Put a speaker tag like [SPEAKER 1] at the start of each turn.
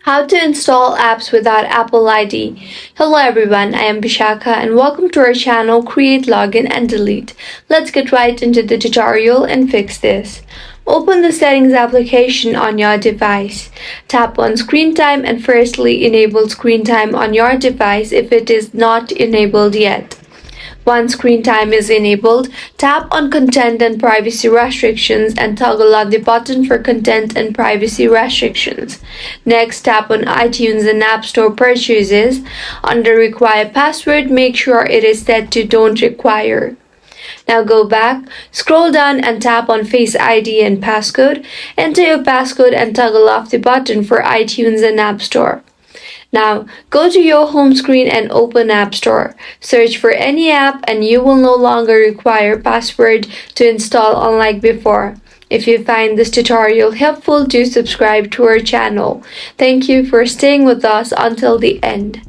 [SPEAKER 1] How to install apps without Apple ID. Hello everyone, I am Bishaka and welcome to our channel Create, Login and Delete. Let's get right into the tutorial and fix this. Open the Settings application on your device. Tap on Screen Time and firstly enable Screen Time on your device if it is not enabled yet. Once screen time is enabled, tap on Content and Privacy Restrictions and toggle on the button for Content and Privacy Restrictions. Next, tap on iTunes and App Store purchases. Under Require Password, make sure it is set to Don't Require. Now go back, scroll down and tap on Face ID and Passcode. Enter your passcode and toggle off the button for iTunes and App Store. Now, go to your home screen and open App Store. Search for any app and you will no longer require password to install unlike before. If you find this tutorial helpful, do subscribe to our channel. Thank you for staying with us until the end.